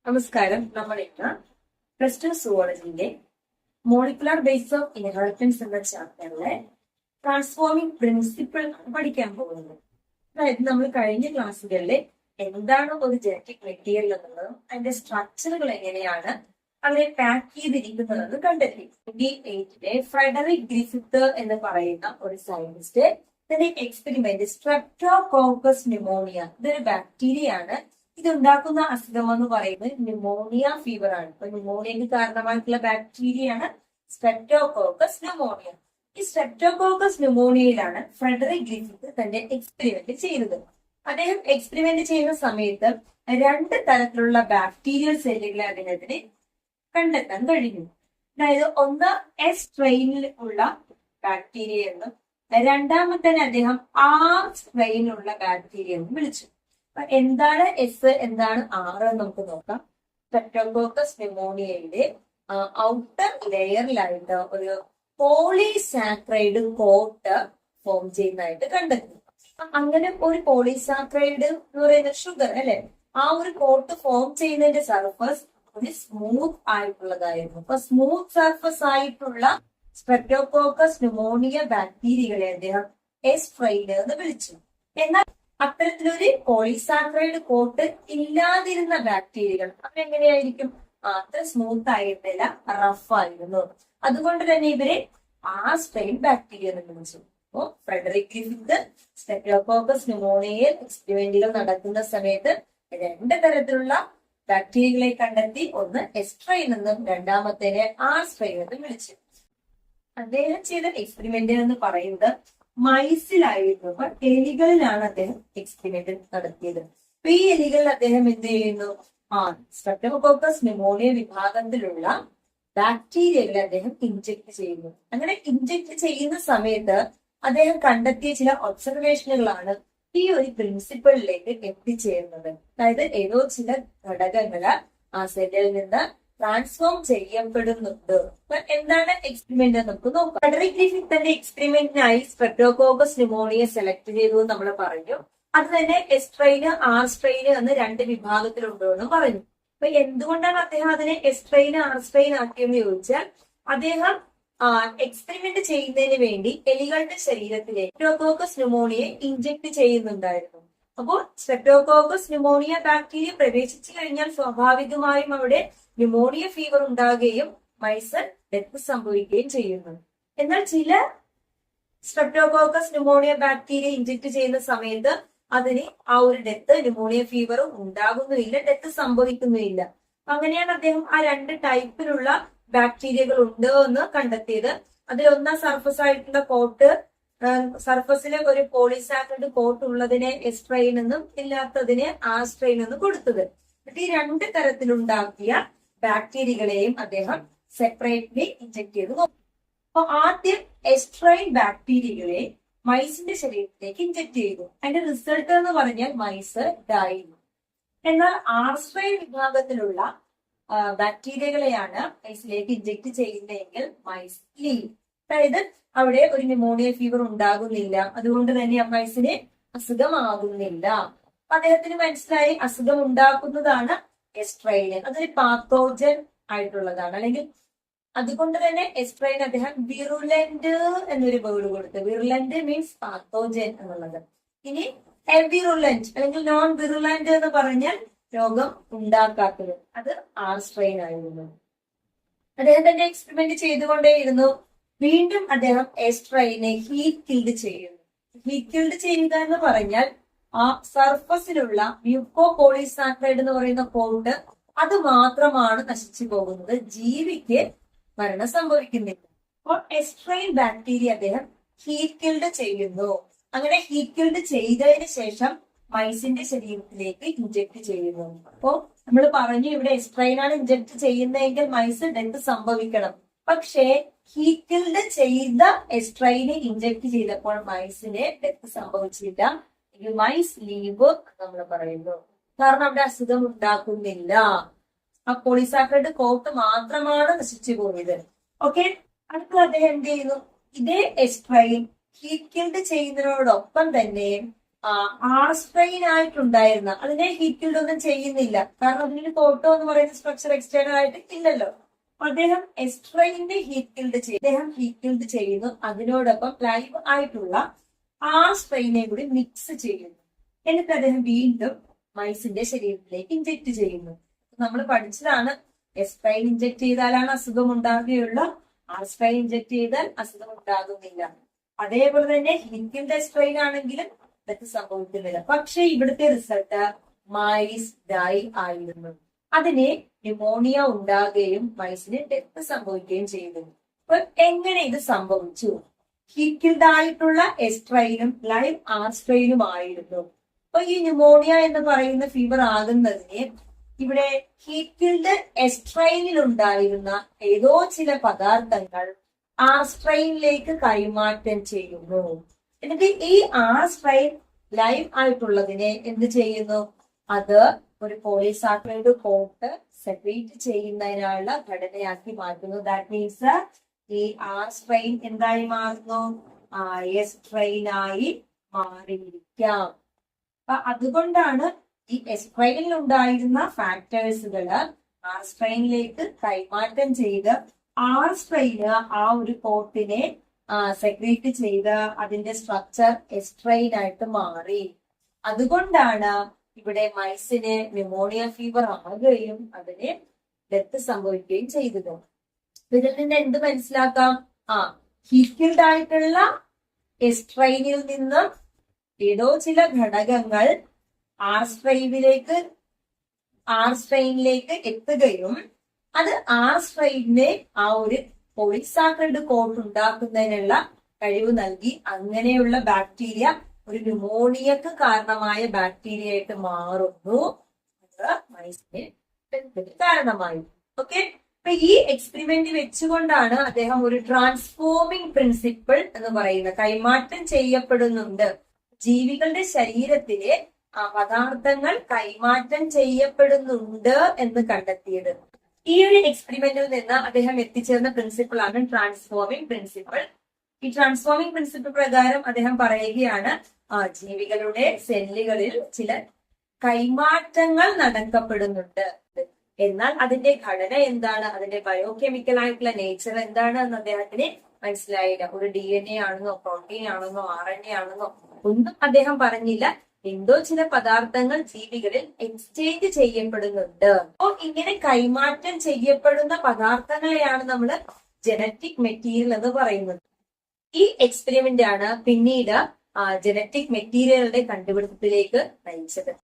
നമസ്കാരം. നമ്മൾ ഇന്ന് പ്ലസ് ടു സുവോളജിയിലെ മോളിക്കുലർ ബേസ് ഓഫ് ഇൻഹെറിറ്റൻസ് എന്ന ചാപ്റ്ററിലെ ട്രാൻസ്ഫോമിംഗ് പ്രിൻസിപ്പിൾ പഠിക്കാൻ പോകുന്നത്. അതായത് നമ്മൾ കഴിഞ്ഞ ക്ലാസ്സുകളിൽ എന്താണ് ഒരു ജനറ്റിക് മെറ്റീരിയൽ എന്നുള്ളതും അതിന്റെ സ്ട്രക്ചറുകൾ എങ്ങനെയാണ് അതിനെ പാക്ക് ചെയ്തിരിക്കുന്നതെന്ന് കണ്ടെത്തി. 1988 ഫ്രെഡറിക് ഗ്രിഫിത്ത് എന്ന് പറയുന്ന ഒരു സയന്റിസ്റ്റ് ഇതിന്റെ എക്സ്പെരിമെന്റ് സ്ട്രെപ്റ്റോകോക്കസ് ന്യൂമോണിയ, ഇതൊരു ബാക്ടീരിയ ആണ്. ഇതുണ്ടാക്കുന്ന അസുഖം എന്ന് പറയുന്നത് ന്യൂമോണിയ ഫീവർ ആണ്. അപ്പൊ ന്യൂമോണിയക്ക് കാരണമായിട്ടുള്ള ബാക്ടീരിയയാണ് സ്ട്രെപ്റ്റോകോക്കസ് ന്യൂമോണിയ. ഈ സ്ട്രെപ്റ്റോകോക്കസ് ന്യൂമോണിയയിലാണ് ഫ്രെഡറിക് ഗ്രിഫിത്ത് തന്റെ എക്സ്പെരിമെന്റ് ചെയ്യുന്നത്. അദ്ദേഹം എക്സ്പെരിമെന്റ് ചെയ്യുന്ന സമയത്ത് രണ്ട് തരത്തിലുള്ള ബാക്ടീരിയൽ സെല്ലുകളെ അദ്ദേഹത്തിന് കണ്ടെത്താൻ കഴിഞ്ഞു. അതായത് ഒന്ന് എസ് സ്ട്രെയിനിൽ ഉള്ള ബാക്ടീരിയ എന്നും രണ്ടാമത്തെ അദ്ദേഹം ആർ സ്ട്രെയിനുള്ള ബാക്ടീരിയ എന്നും വിളിച്ചു. അപ്പൊ എന്താണ് എസ്, എന്താണ് ആർ എന്ന് നമുക്ക് നോക്കാം. സ്ട്രെപ്റ്റോകോക്കസ് ന്യൂമോണിയയുടെ ഔട്ടർ ലെയറിലായിട്ട് ഒരു പോളിസാക്രൈഡ് കോട്ട് ഫോം ചെയ്യുന്നതായിട്ട് കണ്ടെത്തി. അങ്ങനെ ഒരു പോളിസാക്രൈഡ് എന്ന് പറയുന്ന ഷുഗർ അല്ലെ, ആ ഒരു കോട്ട് ഫോം ചെയ്യുന്നതിന്റെ സർഫസ് ഒരു സ്മൂത്ത് ആയിട്ടുള്ളതായിരുന്നു. അപ്പൊ സ്മൂത്ത് സർഫസ് ആയിട്ടുള്ള സ്ട്രെപ്റ്റോകോക്കസ് ന്യൂമോണിയ ബാക്ടീരിയകളെ അദ്ദേഹം എസ് സ്ട്രെയിൻ എന്ന് വിളിച്ചു. എന്നാൽ അത്തരത്തിലൊരു പോളിസാക്രൈഡ് കോട്ട് ഇല്ലാതിരുന്ന ബാക്ടീരിയകൾ അതെങ്ങനെയായിരിക്കും? അത്ര സ്മൂത്ത് ആയിരുന്നില്ല, റഫ് ആയിരുന്നു. അതുകൊണ്ട് തന്നെ ഇവരെ ആ സ്ട്രെയിൻ ബാക്ടീരിയ എന്ന് വിളിച്ചു. അപ്പോ ഫ്രെഡറിക് ഗ്രിഫിത്ത് സ്ട്രെപ്റ്റോകോക്കസ് ന്യൂമോണിയയിൽ എക്സ്പെരിമെന്റുകൾ നടത്തുന്ന സമയത്ത് രണ്ട് തരത്തിലുള്ള ബാക്ടീരിയകളെ കണ്ടെത്തി. ഒന്ന് എസ് സ്ട്രെയിൻ എന്നും രണ്ടാമത്തേനെ ആർ സ്ട്രെയിൻ എന്നും വിളിച്ചു. അദ്ദേഹം ചെയ്ത എക്സ്പെരിമെന്റ് എന്ന് പറയുന്നത് മൈസിലായിരുന്നു. അപ്പൊ എലികളിലാണ് അദ്ദേഹം എക്സ്പെരിമെന്റ് നടത്തിയത്. അപ്പൊ ഈ എലികളിൽ അദ്ദേഹം എന്ത് ചെയ്യുന്നു? സ്ട്രെപ്റ്റോകോക്കസ് ന്യൂമോണിയ വിഭാഗത്തിലുള്ള ബാക്ടീരിയകളെ അദ്ദേഹം ഇൻജെക്ട് ചെയ്യുന്നു. അങ്ങനെ ഇൻജെക്ട് ചെയ്യുന്ന സമയത്ത് അദ്ദേഹം കണ്ടെത്തിയ ചില ഒബ്സർവേഷനുകളാണ് ഈ ഒരു പ്രിൻസിപ്പിളിലേക്ക് എത്തിച്ചേരുന്നത്. അതായത് ഏതോ ചില ഘടകങ്ങള് ആ സെല്ലിൽ നിന്ന് ട്രാൻസ്ഫോം ചെയ്യപ്പെടുന്നുണ്ട്. എന്താണ് എക്സ്പെരിമെന്റ് എന്ന് നമുക്ക് നോക്കാം. ഫ്രെഡറിക് ഗ്രിഫിത്ത് തന്റെ എക്സ്പെരിമെന്റിനായി സ്ട്രെപ്റ്റോകോക്കസ് ന്യൂമോണിയ സെലക്ട് ചെയ്തു എന്ന് നമ്മൾ പറഞ്ഞു. അത് തന്നെ എസ് സ്ട്രെയിന് ആർ സ്ട്രെയിന് എന്ന് രണ്ട് വിഭാഗത്തിലുണ്ടോ എന്ന് പറഞ്ഞു. അപ്പൊ എന്തുകൊണ്ടാണ് അദ്ദേഹം അതിനെ എസ് സ്ട്രെയിന് ആർ സ്ട്രെയിൻ ആക്കിയെന്ന് ചോദിച്ചാൽ, അദ്ദേഹം എക്സ്പെരിമെന്റ് ചെയ്യുന്നതിന് വേണ്ടി എലികളുടെ ശരീരത്തിലെ സ്ട്രെപ്റ്റോകോക്കസ് ന്യൂമോണിയെ ഇൻജെക്ട് ചെയ്യുന്നുണ്ടായിരുന്നു. അപ്പോൾ സ്ട്രെപ്റ്റോകോക്കസ് ന്യൂമോണിയ ബാക്ടീരിയ പ്രവേശിച്ചു കഴിഞ്ഞാൽ സ്വാഭാവികമായും അവിടെ ന്യൂമോണിയ ഫീവർ ഉണ്ടാകുകയും മൈസ് ഡെത്ത് സംഭവിക്കുകയും ചെയ്യുന്നു. എന്നാൽ ചില സ്ട്രെപ്റ്റോകോക്കസ് ന്യൂമോണിയ ബാക്ടീരിയ ഇൻജെക്ട് ചെയ്യുന്ന സമയത്ത് അതിന് ആ ഒരു ഡെത്ത്, ന്യൂമോണിയ ഫീവറും ഉണ്ടാകുന്നുമില്ല, ഡെത്ത് സംഭവിക്കുന്നുമില്ല. അങ്ങനെയാണ് അദ്ദേഹം ആ രണ്ട് ടൈപ്പിലുള്ള ബാക്ടീരിയകൾ ഉണ്ട് എന്ന് കണ്ടെത്തിയത്. അതിൽ ഒന്നാം സർഫസ് ആയിട്ടുള്ള കോട്ട്, സർഫസിലെ ഒരു പോളിസാക്രൈഡ് കോട്ട് ഉള്ളതിനെ എസ് സ്ട്രെയിൻ എന്നും ഇല്ലാത്തതിനെ ആർ സ്ട്രെയിൻ എന്നും കൊടുത്തത്. ഈ രണ്ട് തരത്തിലുണ്ടാക്കിയ ബാക്ടീരിയകളെയും അദ്ദേഹം സെപ്പറേറ്റ്ലി ഇൻജെക്ട് ചെയ്ത് നോക്കും. അപ്പൊ ആദ്യം എസ് സ്ട്രെയിൻ ബാക്ടീരിയകളെ മൈസിന്റെ ശരീരത്തിലേക്ക് ഇൻജെക്ട് ചെയ്തു. അതിന്റെ റിസൾട്ട് എന്ന് പറഞ്ഞാൽ മൈസ് ഡൈ. എന്നാൽ ആർ സ്ട്രെയിൻ വിഭാഗത്തിലുള്ള ബാക്ടീരിയകളെയാണ് മൈസിലേക്ക് ഇൻജെക്ട് ചെയ്യുന്നതെങ്കിൽ മൈസ് ലീവ്. അതായത് അവിടെ ഒരു ന്യൂമോണിയ ഫീവർ ഉണ്ടാകുന്നില്ല, അതുകൊണ്ട് തന്നെ ആ മൈസിന് അസുഖമാകുന്നില്ല. അദ്ദേഹത്തിന് മനസ്സിലായി അസുഖം ഉണ്ടാക്കുന്നതാണ് എസ് സ്ട്രെയിൻ, അതൊരു പാത്തോജൻ ആയിട്ടുള്ളതാണ്. അല്ലെങ്കിൽ അതുകൊണ്ട് തന്നെ എസ് സ്ട്രെയിൻ അദ്ദേഹം വിറുലന്റ് എന്നൊരു വേർഡ് കൊടുത്തു. വിറുലന്റ് മീൻസ് പാത്തോജൻ എന്നുള്ളത്. ഇനി എവിറുലന്റ് അല്ലെങ്കിൽ നോൺ വിറുലന്റ് എന്ന് പറഞ്ഞാൽ രോഗം ഉണ്ടാക്കാത്തത്, അത് ആർ സ്ട്രെയിൻ ആയിരുന്നു. അദ്ദേഹം തന്നെ എക്സ്പെരിമെന്റ് ചെയ്തുകൊണ്ടേയിരുന്നു. വീണ്ടും അദ്ദേഹം എസ് സ്ട്രെയിനെ ഹീറ്റ് കിൽഡ് ചെയ്യുന്നു. ഹീറ്റ് കിൽഡ് ചെയ്യുക എന്ന് പറഞ്ഞാൽ ആ സർഫസിലുള്ള മ്യൂക്കോ പോളിസാക്രൈഡ് എന്ന് പറയുന്ന കോട്ട് അത് മാത്രമാണ് നശിച്ചു പോകുന്നത്, ജീവിക്ക് മരണം സംഭവിക്കുന്നില്ല. അപ്പോൾ എസ് സ്ട്രെയിൻ ബാക്ടീരിയ അദ്ദേഹം ഹീറ്റ് കിൽഡ് ചെയ്യുന്നു. അങ്ങനെ ഹീറ്റ് കിൽഡ് ചെയ്തതിന് ശേഷം മൈസിന്റെ ശരീരത്തിലേക്ക് ഇൻജെക്ട് ചെയ്യുന്നു. അപ്പോ നമ്മൾ പറഞ്ഞു ഇവിടെ എസ് സ്ട്രെയിൻ ആണ് ഇൻജെക്ട് ചെയ്യുന്നതെങ്കിൽ മൈസ് ഡെത്ത് സംഭവിക്കണം. പക്ഷേ ഹീറ്റ് കിൽഡ് ചെയ്ത എസ് സ്ട്രെയിനെ ഇൻജെക്ട് ചെയ്തപ്പോൾ മൈസിന് ഡെത്ത് സംഭവിച്ചില്ല. മൈസ് ലീവ് നമ്മൾ പറയുന്നു. കാരണം അവിടെ അസുഖം ഉണ്ടാക്കുന്നില്ല, ആ പോളിസാക്രൈഡ് കോട്ട് മാത്രമാണ് നശിച്ചു പോയത്. ഓക്കെ, അടുത്ത അദ്ദേഹം എന്ത് ചെയ്യുന്നു? ഇതേ എസ് സ്ട്രെയിൻ ഹീറ്റ് കിൽഡ് ചെയ്യുന്നതിനോടൊപ്പം തന്നെ ആർ സ്ട്രെയിൻ ആയിട്ടുണ്ടായിരുന്ന അതിനെ ഹീറ്റ് ഒന്നും ചെയ്യുന്നില്ല, കാരണം അതിന് കോട്ടോ എന്ന് പറയുന്ന സ്ട്രക്ചർ എക്സ്റ്റേണൽ ആയിട്ട് ഇല്ലല്ലോ. അദ്ദേഹം എസ്ട്രെയിനെ ഹീറ്റ് ചെയ്യുന്നു, അതിനോടൊപ്പം ലൈവ് ആയിട്ടുള്ള ആർ സ്ട്രെയിനെ കൂടി മിക്സ് ചെയ്യുന്നു. എന്നിട്ട് അദ്ദേഹം വീണ്ടും മൈസിന്റെ ശരീരത്തിലേക്ക് ഇഞ്ചെക്ട് ചെയ്യുന്നു. നമ്മൾ പഠിച്ചതാണ്, എസ്ട്രെയിൻ ഇഞ്ചെക്ട് ചെയ്താലാണ് അസുഖം ഉണ്ടാകുകയുള്ളൂ, ആർ സ്ട്രെയിൻ ഇഞ്ചെക്ട് ചെയ്താൽ അസുഖം ഉണ്ടാകുന്നില്ല. അതേപോലെ തന്നെ ഹിറ്റിന്റെ സ്ട്രെയിൻ ആണെങ്കിലും ഇതൊക്കെ സംഭവിക്കുന്നില്ല. പക്ഷെ ഇവിടുത്തെ റിസൾട്ട് മൈസ് ഡൈ ആയിരുന്നു. അതിന് ന്യൂമോണിയ ഉണ്ടാകുകയും മൈസിന് ഡെത്ത് സംഭവിക്കുകയും ചെയ്തു. അപ്പൊ എങ്ങനെ ഇത് സംഭവിച്ചു? ഹീറ്റ് ആയിട്ടുള്ള എസ്ട്രെയിനും ലൈവ് ആർ സ്ട്രെയിനും ആയിരുന്നു. അപ്പൊ ഈ ന്യൂമോണിയ എന്ന് പറയുന്ന ഫീവർ ആകുന്നതിന് ഇവിടെ ഹീറ്റ് എസ്ട്രെയിനിൽ ഉണ്ടായിരുന്ന ഏതോ ചില പദാർത്ഥങ്ങൾ ആർ സ്ട്രെയിനിലേക്ക് കൈമാറ്റം ചെയ്യുന്നു. എന്നിട്ട് ഈ ആർ സ്ട്രെയിൻ ലൈവ് ആയിട്ടുള്ളതിനെ എന്ത് ചെയ്യുന്നു? അത് ഒരു പോളിസാക്കറൈഡ് കോട്ട് സെക്രീറ്റ് ചെയ്യുന്നതിനുള്ള ഘടനയാക്കി മാറ്റുന്നു. ദാറ്റ് മീൻസ് ഈ ആർ സ്ട്രെയിൻ എന്തായി മാറുന്നു? എസ് സ്ട്രെയിൻ ആയി മാറിയിരിക്കാം. അപ്പൊ അതുകൊണ്ടാണ് ഈ എസ്ട്രെയിനിൽ ഉണ്ടായിരുന്ന ഫാക്ടേഴ്സുകള് ആർ സ്ട്രെയിനിലേക്ക് കൈമാറ്റം ചെയ്ത് ആർ സ്ട്രെയിന് ആ ഒരു കോട്ടിനെ സെക്രീറ്റ് ചെയ്ത് അതിന്റെ സ്ട്രക്ചർ എസ്ട്രെയിൻ ആയിട്ട് മാറി. അതുകൊണ്ടാണ് ഇവിടെ മൈസിന് ന്യൂമോണിയ ഫീവർ ആകുകയും അതിന് ഡെത്ത് സംഭവിക്കുകയും ചെയ്തത്. ഇതിൽ നിന്ന് എന്ത് മനസ്സിലാക്കാം? ഹീറ്റ് ആയിട്ടുള്ള എസ്ട്രെയിനിൽ നിന്ന് ഏതോ ചില ഘടകങ്ങൾ ആർ സ്ട്രെയിനിലേക്ക് എത്തുകയും അത് ആർ സ്ട്രെയിനെ ആ ഒരു പോളിസാക്കറൈഡ് കോട്ട് ഉണ്ടാക്കുന്നതിനുള്ള കഴിവ് നൽകി. അങ്ങനെയുള്ള ബാക്ടീരിയ ഒരു ന്യൂമോണിയക്ക് കാരണമായ ബാക്ടീരിയ ആയിട്ട് മാറുന്നു. അത് മൈസിന് കാരണമായി. ഓക്കെ, അപ്പൊ ഈ എക്സ്പെരിമെന്റ് വെച്ചുകൊണ്ടാണ് അദ്ദേഹം ഒരു ട്രാൻസ്ഫോമിംഗ് പ്രിൻസിപ്പിൾ എന്ന് പറയുന്നത്, കൈമാറ്റം ചെയ്യപ്പെടുന്നുണ്ട്, ജീവികളുടെ ശരീരത്തിലെ പദാർത്ഥങ്ങൾ കൈമാറ്റം ചെയ്യപ്പെടുന്നുണ്ട് എന്ന് കണ്ടെത്തിയത്. ഈ ഒരു എക്സ്പെരിമെന്റിൽ നിന്ന് അദ്ദേഹം എത്തിച്ചേർന്ന പ്രിൻസിപ്പിൾ ആണ് ട്രാൻസ്ഫോമിംഗ് പ്രിൻസിപ്പിൾ. ഈ ട്രാൻസ്ഫോമിംഗ് പ്രിൻസിപ്പിൾ പ്രകാരം അദ്ദേഹം പറയുകയാണ്, ജീവികളുടെ സെല്ലുകളിൽ ചില കൈമാറ്റങ്ങൾ നടക്കപ്പെടുന്നുണ്ട്, എന്നാൽ അതിന്റെ ഘടന എന്താണ്, അതിന്റെ ബയോകെമിക്കൽ ആയിട്ടുള്ള നേച്ചർ എന്താണ് എന്ന് അദ്ദേഹത്തിന് മനസ്സിലായില്ല. ഒരു DNA ആണെന്നോ പ്രോട്ടീൻ ആണെന്നോ RNA ആണെന്നോ ഒന്നും അദ്ദേഹം പറഞ്ഞില്ല. എന്തോ ചില പദാർത്ഥങ്ങൾ ജീവികളിൽ എക്സ്ചേഞ്ച് ചെയ്യപ്പെടുന്നുണ്ട്. അപ്പോൾ ഇങ്ങനെ കൈമാറ്റം ചെയ്യപ്പെടുന്ന പദാർത്ഥങ്ങളെയാണ് നമ്മൾ ജനറ്റിക് മെറ്റീരിയൽ എന്ന് പറയുന്നത്. ഈ എക്സ്പെരിമെന്റ് ആണ് പിന്നീട് ജനറ്റിക് മെറ്റീരിയലുകളുടെ കണ്ടുപിടുത്തത്തിലേക്ക് നയിച്ചത്.